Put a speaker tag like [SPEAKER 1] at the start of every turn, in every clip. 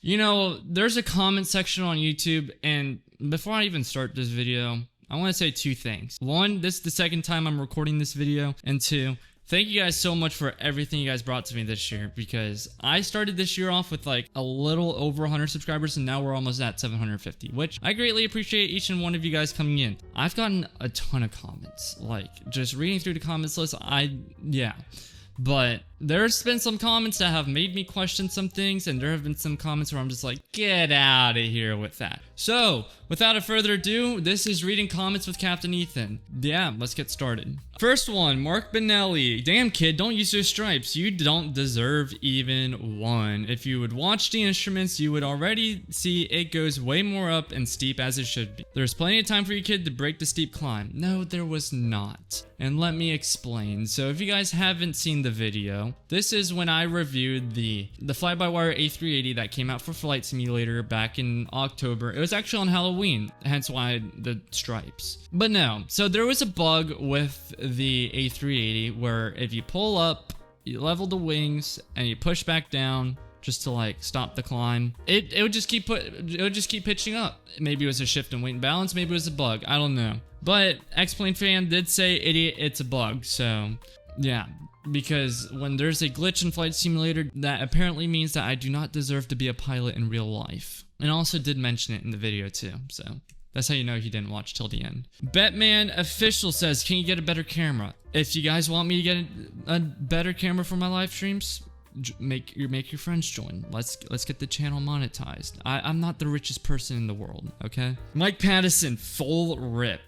[SPEAKER 1] You know, there's a comment section on YouTube, and before I even start this video, I want to say two things. One, this is the second time I'm recording this video, and two, thank you guys so much for everything you guys brought to me this year, because I started this year off with like a little over 100 subscribers, and now we're almost at 750, which I greatly appreciate each and one of you guys coming in. I've gotten a ton of comments, like just reading through the comments list, yeah. But there's been some comments that have made me question some things, and there have been some comments where I'm just like, get out of here with that. So, without further ado, this is Reading Comments with Captain Ethan. Yeah, let's get started. First one, Mark Benelli. Damn kid, don't use your stripes. You don't deserve even one. If you would watch the instruments, you would already see it goes way more up and steep as it should be. There's plenty of time for you kid to break the steep climb. No, there was not. And let me explain. So if you guys haven't seen the video, this is when I reviewed the fly-by-wire A380 that came out for Flight Simulator back in October. It was actually on Halloween, hence why the stripes. But no, so there was a bug with the A380 where if you pull up, you level the wings, and you push back down just to like stop the climb, it would just keep pitching up. Maybe it was a shift in weight and balance, maybe it was a bug, I don't know. But X-Plane fan did say, idiot, it's a bug, so yeah. Because when there's a glitch in Flight Simulator, that apparently means that I do not deserve to be a pilot in real life. And I also did mention it in the video too, so that's how you know he didn't watch till the end. Batman Official says, can you get a better camera? If you guys want me to get a better camera for my live streams, make your friends join. Let's get the channel monetized. I'm not the richest person in the world, okay? Mike Pattison, full rip.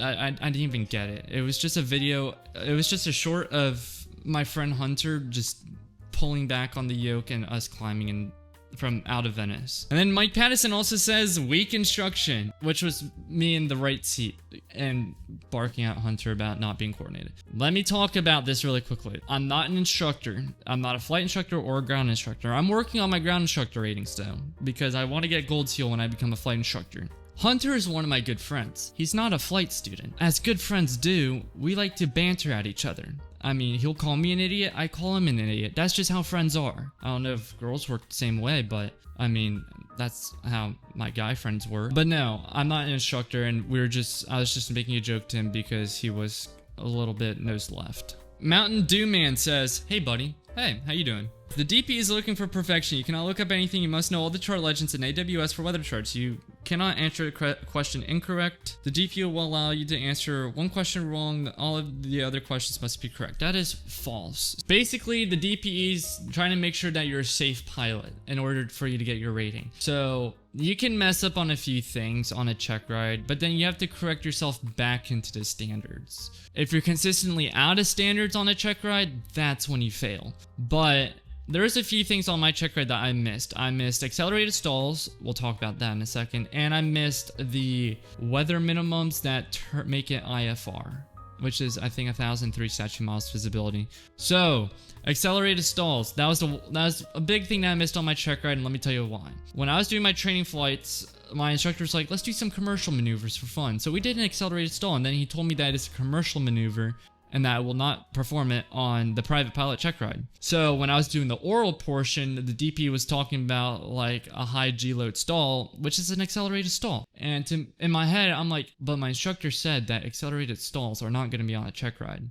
[SPEAKER 1] I didn't even get it. It was just a video. It was just a short of my friend Hunter just pulling back on the yoke and us climbing in from out of Venice. And then Mike Pattison also says weak instruction, which was me in the right seat and barking at Hunter about not being coordinated. Let me talk about this really quickly. I'm not an instructor. I'm not a flight instructor or a ground instructor. I'm working on my ground instructor ratings though, because I want to get gold seal when I become a flight instructor. Hunter is one of my good friends. He's not a flight student. As good friends do, we like to banter at each other. I mean, he'll call me an idiot, I call him an idiot. That's just how friends are. I don't know if girls work the same way, but I mean, that's how my guy friends were. But no, I'm not an instructor, and I was just making a joke to him because he was a little bit nose left. Mountain Dew Man says, hey buddy, hey, how you doing? The DP is looking for perfection. You cannot look up anything. You must know all the chart legends in AWS for weather charts. You cannot answer a question incorrect. The DP will allow you to answer one question wrong. All of the other questions must be correct. That is false. Basically, the DP is trying to make sure that you're a safe pilot in order for you to get your rating. So you can mess up on a few things on a check ride, but then you have to correct yourself back into the standards. If you're consistently out of standards on a check ride, that's when you fail. But there's a few things on my check ride that I missed. I missed accelerated stalls. We'll talk about that in a second. And I missed the weather minimums that make it IFR, which is, I think, 1,003 statute miles visibility. So, accelerated stalls. That was a big thing that I missed on my check ride, and let me tell you why. When I was doing my training flights, my instructor was like, let's do some commercial maneuvers for fun. So we did an accelerated stall, and then he told me that it's a commercial maneuver and that I will not perform it on the private pilot check ride. So when I was doing the oral portion, the DP was talking about like a high G-load stall, which is an accelerated stall. And in my head, I'm like, but my instructor said that accelerated stalls are not going to be on a check ride.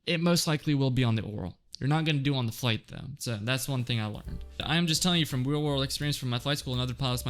[SPEAKER 1] It most likely will be on the oral. You're not going to do on the flight though. So that's one thing I learned. I am just telling you from real world experience from my flight school and other pilots.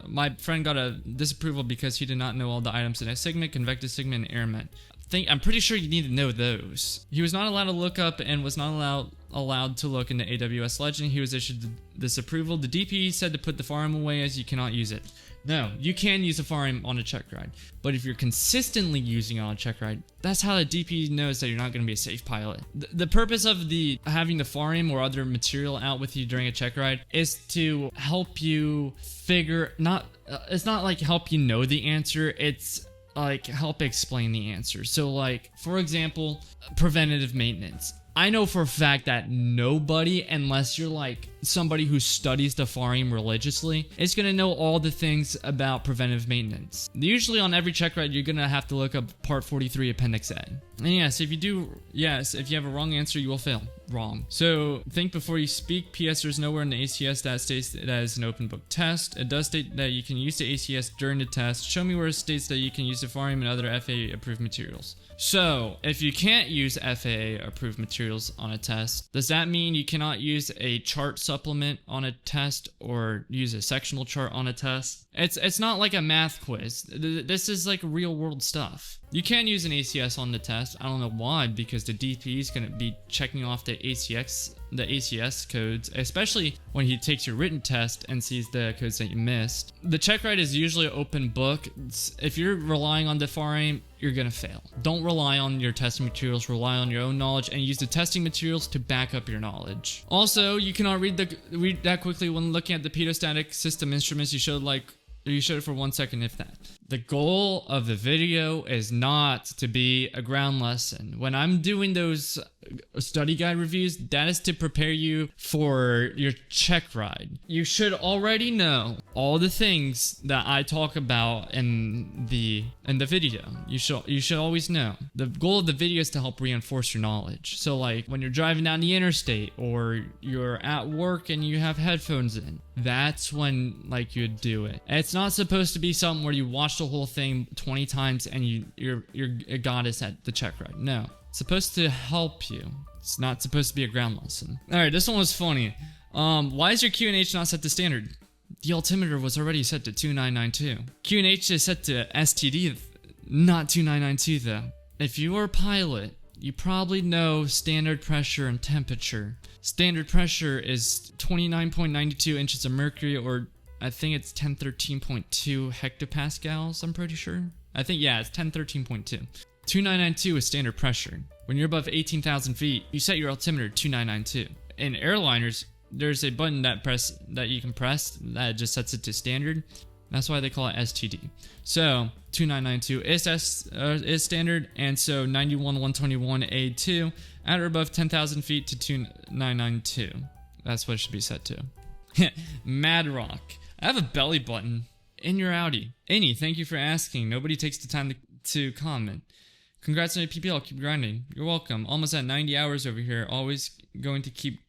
[SPEAKER 1] My friend got a disapproval because he did not know all the items in a segment, convective segment, and airment. I'm pretty sure you need to know those. He was not allowed to look up and was not allowed to look into AWS Legend. He was issued this approval. The DP said to put the FARM away as you cannot use it. No, you can use a FARM on a check ride, but if you're consistently using it on a check ride, that's how the DP knows that you're not going to be a safe pilot. The purpose of having the FARM or other material out with you during a check ride is to help you it's not like help you know the answer, it's like help explain the answer. So like, for example, preventative maintenance. I know for a fact that nobody, unless you're like somebody who studies the FAR religiously is going to know all the things about preventive maintenance. Usually on every check ride, you're going to have to look up Part 43, Appendix A. And yes, if you have a wrong answer, you will fail. Wrong. So think before you speak. P.S. There's nowhere in the ACS that states that is an open book test. It does state that you can use the ACS during the test. Show me where it states that you can use the FAR and other FAA approved materials. So if you can't use FAA approved materials on a test, does that mean you cannot use a chart supplement on a test or use a sectional chart on a test? It's not like a math quiz. This is like real world stuff. You can use an ACS on the test. I don't know why, because the DP is going to be checking off the ACS codes, especially when he takes your written test and sees the codes that you missed. The check ride is usually open book. If you're relying on the FAR, you're going to fail. Don't rely on your testing materials, rely on your own knowledge and use the testing materials to back up your knowledge. Also, you cannot read that quickly when looking at the pedostatic system instruments. You showed it for 1 second, if that. The goal of the video is not to be a ground lesson. When I'm doing those study guide reviews, that is to prepare you for your check ride. You should already know all the things that I talk about in the video. You should always know. The goal of the video is to help reinforce your knowledge. So like when you're driving down the interstate or you're at work and you have headphones in, that's when like you'd do it. And it's not supposed to be something where you watch the whole thing 20 times and you're a goddess at the check ride. No. It's supposed to help you. It's not supposed to be a ground lesson. Alright, this one was funny. Why is your QNH not set to standard? The altimeter was already set to 2992. QNH is set to STD, not 2992 though. If you are a pilot, you probably know standard pressure and temperature. Standard pressure is 29.92 inches of mercury, or I think it's 1013.2 hectopascals, I'm pretty sure. It's 1013.2. 2992 is standard pressure. When you're above 18,000 feet, you set your altimeter to 2992. In airliners, there's a button that you can press that just sets it to standard. That's why they call it STD. So 2992 is standard, and so 91-121A2 at or above 10,000 feet to 2992. That's what it should be set to. Mad Rock. I have a belly button in your Audi. Any, thank you for asking. Nobody takes the time to comment. Congrats on your PPL. Keep grinding. You're welcome. Almost at 90 hours over here. Always going to keep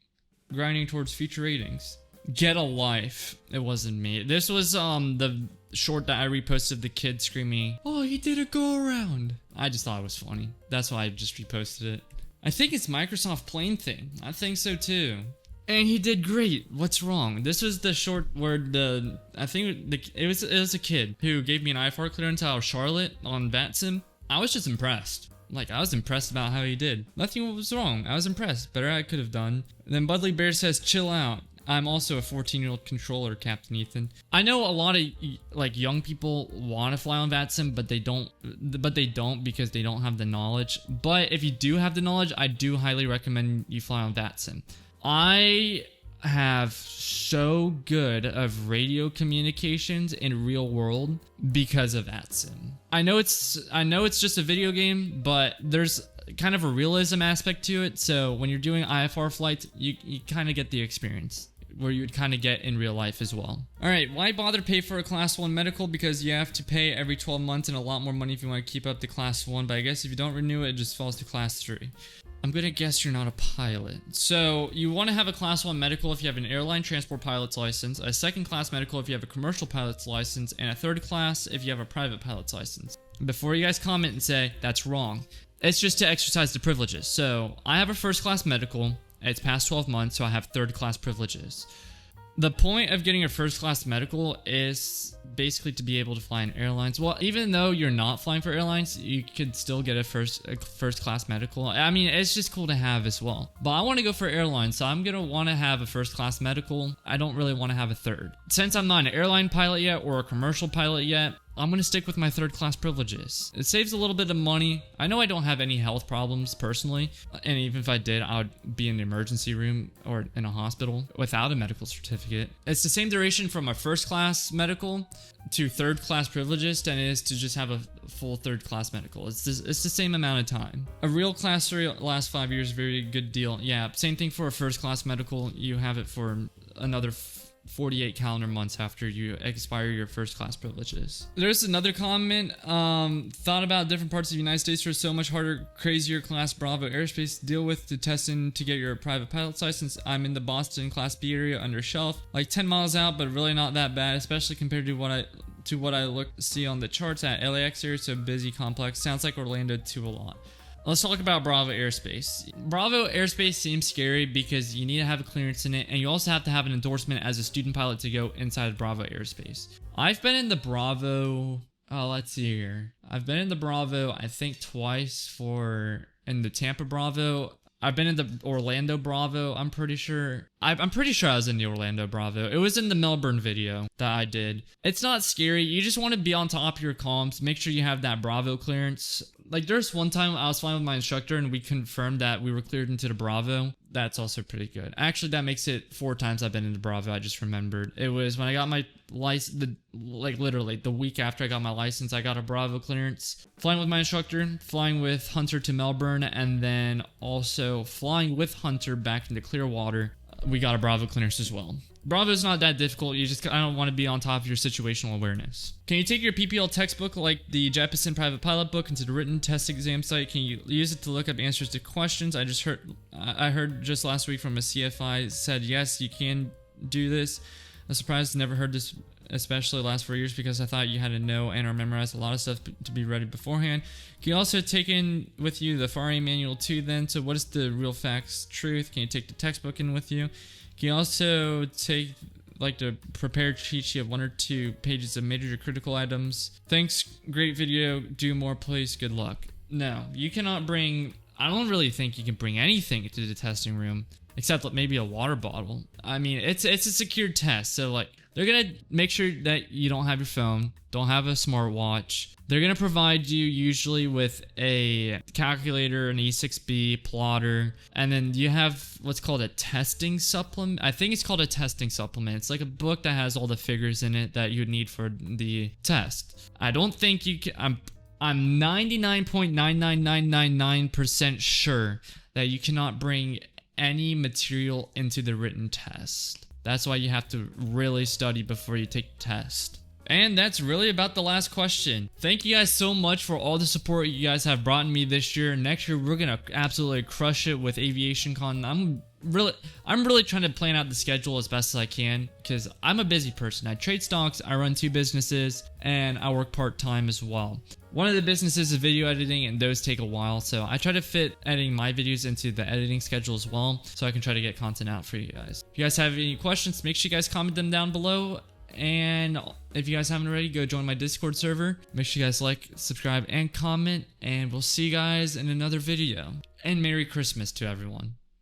[SPEAKER 1] grinding towards future ratings. Get a life. It wasn't me. This was the short that I reposted of the kid screaming, "Oh, he did a go around." I just thought it was funny. That's why I just reposted it. I think it's Microsoft plane thing. I think so too. And he did great. What's wrong? This was the short where it was a kid who gave me an IFR clearance out of Charlotte on VATSIM. I was just impressed. Like, I was impressed about how he did. Nothing was wrong. I was impressed. Better I could have done. And then Budley Bear says, chill out. I'm also a 14-year-old controller, Captain Ethan. I know a lot of like young people want to fly on VATSIM, but they don't because they don't have the knowledge. But if you do have the knowledge, I do highly recommend you fly on VATSIM. I have so good of radio communications in real world because of VATSIM. I know it's just a video game, but there's kind of a realism aspect to it. So when you're doing IFR flights, you kind of get the experience where you would kind of get in real life as well. All right, why bother pay for a class 1 medical? Because you have to pay every 12 months and a lot more money if you want to keep up the class 1, but I guess if you don't renew it, it just falls to class 3. I'm gonna guess you're not a pilot. So you want to have a class 1 medical if you have an airline transport pilot's license, a second class medical if you have a commercial pilot's license, and a third class if you have a private pilot's license. Before you guys comment and say that's wrong, it's just to exercise the privileges. So I have a first class medical. It's past 12 months, so I have third class privileges. The point of getting a first class medical is basically to be able to fly in airlines. Well, even though you're not flying for airlines, you could still get a first class medical. I mean, it's just cool to have as well. But I want to go for airlines, so I'm going to want to have a first class medical. I don't really want to have a third. Since I'm not an airline pilot yet or a commercial pilot yet, I'm going to stick with my third class privileges. It saves a little bit of money. I know I don't have any health problems personally, and even if I did, I would be in the emergency room or in a hospital without a medical certificate. It's the same duration from a first class medical to third class privileges than it is to just have a full third class medical. It's the same amount of time. A real class 3 lasts 5 years, very good deal. Yeah, same thing for a first class medical. You have it for another 48 calendar months after you expire your first class privileges. There's another comment. Thought about different parts of the United States for so much harder, crazier class Bravo airspace to deal with to testing to get your private pilot's license. I'm in the Boston class B area under shelf, like 10 miles out, but really not that bad, especially compared to what I see on the charts at LAX area. So busy, complex. Sounds like Orlando too a lot. Let's talk about Bravo airspace. Bravo airspace seems scary because you need to have a clearance in it, and you also have to have an endorsement as a student pilot to go inside Bravo airspace. I've been in the Bravo, let's see here. I've been in the Bravo, I think twice in the Tampa Bravo. I've been in the Orlando Bravo, I'm pretty sure. I'm pretty sure I was in the Orlando Bravo. It was in the Melbourne video that I did. It's not scary. You just want to be on top of your comms. Make sure you have that Bravo clearance. Like, there's one time I was flying with my instructor and we confirmed that we were cleared into the Bravo. That's also pretty good. Actually, that makes it 4 times I've been in the Bravo. I just remembered. It was when I got my license, like literally the week after I got my license, I got a Bravo clearance. Flying with my instructor, flying with Hunter to Melbourne, and then also flying with Hunter back into Clearwater. We got a Bravo clearance as well. Bravo is not that difficult. You just kind of want to be on top of your situational awareness. Can you take your PPL textbook like the Jeppesen Private Pilot book into the written test exam site? Can you use it to look up answers to questions? I heard just last week from a CFI said yes, you can do this. I'm surprised, never heard this, especially the last 4 years, because I thought you had to know and or memorize a lot of stuff to be ready beforehand. Can you also take in with you the FARA manual too then? So what is the real facts truth? Can you take the textbook in with you? Can you also take like the prepared cheat sheet of 1 or 2 pages of major critical items? Thanks, great video. Do more, please. Good luck. No, you cannot bring. I don't really think you can bring anything to the testing room except maybe a water bottle. I mean, it's a secured test, so like they're gonna make sure that you don't have your phone, don't have a smartwatch. They're gonna provide you usually with a calculator, an E6B plotter, and then you have what's called a testing supplement. I think it's called a testing supplement. It's like a book that has all the figures in it that you would need for the test. I don't think you can. I'm 99.99999% sure that you cannot bring any material into the written test. That's why you have to really study before you take the test. And that's really about the last question. Thank you guys so much for all the support you guys have brought me this year. Next year, we're gonna absolutely crush it with Aviation Con. I'm really trying to plan out the schedule as best as I can because I'm a busy person. I trade stocks, I run 2 businesses, and I work part-time as well. One of the businesses is video editing, and those take a while, so I try to fit editing my videos into the editing schedule as well, so I can try to get content out for you guys. If you guys have any questions, make sure you guys comment them down below. And if you guys haven't already, go join my Discord server. Make sure you guys like, subscribe, and comment. And we'll see you guys in another video. And Merry Christmas to everyone.